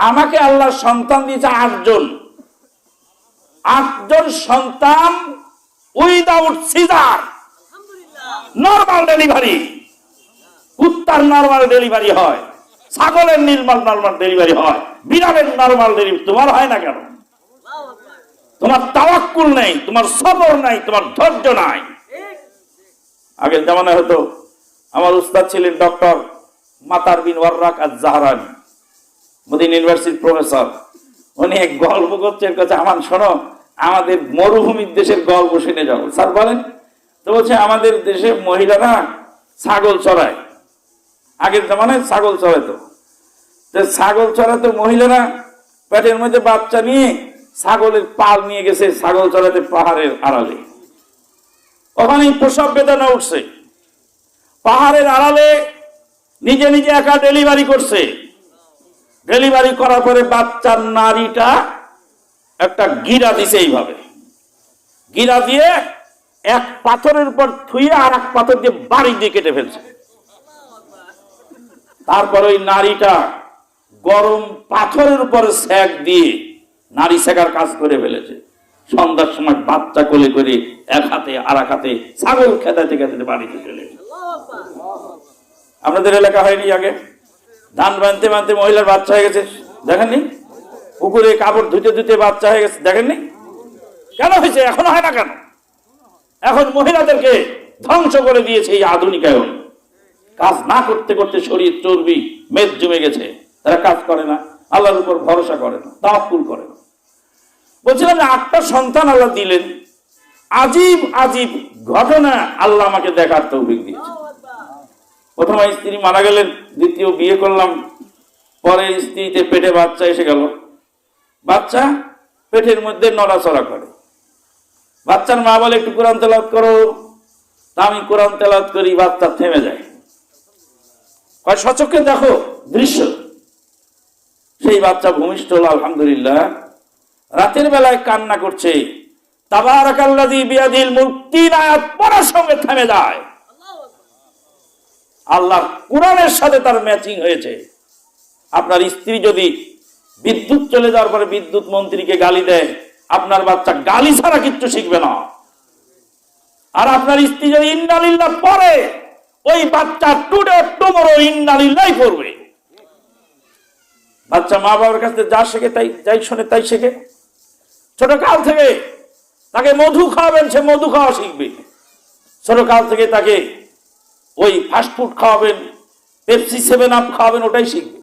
আমাকে আল্লাহ সন্তান দিয়েছে 8জন। 8জন সন্তান উইদাউট সিজার, নরমাল ডেলিভারি। কুত্তার নরমাল ডেলিভারি হয়, ছাগলের নরমাল ডেলিভারি হয়, বিড়ালের নরমাল ডেলিভারি। তোমার হয় না কেন? তোমার তাওয়াক্কুল নেই, তোমার সবর নাই, তোমার ধৈর্য নাই। আগের জামানায় হতো, আমার উস্তাদ ছিলেন ডক্টর মাতার বিন ওয়াররাক আজ-জাহরানি, মদিনা ইউনিভার্সিটির প্রফেসর। উনি এক গল্প করছেন, কাছে আমার শোনো, আমাদের মরুভূমির দেশের গল্প শুনে যাও। স্যার বলেন তো। বলছে আমাদের দেশে মহিলারা ছাগল চড়ায়, আগের জামানায় ছাগল চড়াতো। ছাগল চড়াতো মহিলারা, পেটের মধ্যে বাচ্চা নিয়ে ছাগলের পাল নিয়ে গেছে ছাগল চড়াতে পাহাড়ের আড়ালে। ওখানেই প্রসব বেদনা উঠছে, পাহাড়ের আড়ালে নিজে নিজে একা ডেলিভারি করছে। ডেলিভারি করার পরে বাচ্চার নারীটা একটা গিরা দিছে, এইভাবে গিরা দিয়ে এক পাথরের উপর থুয়ে আর এক পাথর দিয়ে বাড়ি দিয়ে কেটে ফেলছে। তারপর ওই নারীটা গরম পাথরের উপর সেক দিয়ে নারী শেখার কাজ করে ফেলেছে। সন্ধ্যার সময় বাচ্চা কোলে করে এক হাতে আর এক হাতে ছাগল খেদাতে খেদাতে বাড়িতে চলে। আপনাদের এলাকা হয়নি আগে? ধান বানতে বানতে মহিলার বাচ্চা হয়ে গেছে, দেখেননি? পুকুরে কাপড় ধুতে ধুতে বাচ্চা হয়ে গেছে, দেখেননি? কেন হয়েছে? এখনো হয় না কেন? এখন মহিলাদেরকে ধ্বংস করে দিয়েছে এই আধুনিকায়ন। কাজ না করতে করতে শরীর চর্বি মেদ জমে গেছে, তারা কাজ করে না, আল্লাহর উপর ভরসা করে না, তাওয়াক্কুল করে না। বলছিলাম যে 8টা সন্তান আল্লাহ দিলেন। আজীব আজীব ঘটনা আল্লাহ আমাকে দেখার তৌফিক দিয়েছে। প্রথম স্ত্রী মারা গেলেন, দ্বিতীয় বিয়ে করলাম, পরে স্ত্রীতে পেটে বাচ্চা এসে গেল। বাচ্চা পেটের মধ্যে নড়াচড়া করে। বাচ্চার মা বলে একটু কোরআন তেলাওয়াত করো, তা আমি কোরআন তেলাওয়াত করি, বাচ্চা থেমে যায়। কয় সচক্ষে দেখো দৃশ্য। সেই বাচ্চা ভূমিষ্ঠ হল, আলহামদুলিল্লাহ। রাতের বেলায় কান্না করছে, তাবারাকাল্লাযী বিয়াদিল মুলক, 3 আয়াত পড়ার সঙ্গে থেমে যায়। আল্লাহর কোরআনের সাথে তার ম্যাচিং হয়েছে। আপনার স্ত্রী যদি বিদ্যুৎ চলে যাওয়ার পরে বিদ্যুৎ মন্ত্রীকে গালি দেয়, আপনার বাচ্চা গালি ছাড়া কিচ্ছু শিখবে না। আর আপনার স্ত্রী যদি ইন্নালিল্লাহ পড়ে, ওই বাচ্চা টুডে টুমরো ইন্নালিল্লাহ পড়বে। বাচ্চা মা বাবার কাছে যা শেখে তাই, যাই শোনে তাই শেখে। ছোট কাল থেকে তাকে মধু খাওয়াবেন, সে মধু খাওয়া শিখবে। ছোট কাল থেকে তাকে ওই ফাস্টফুড খাওয়াবেন, পেপসি 7 আপ খাওয়াবেন, ওটাই শিখবে।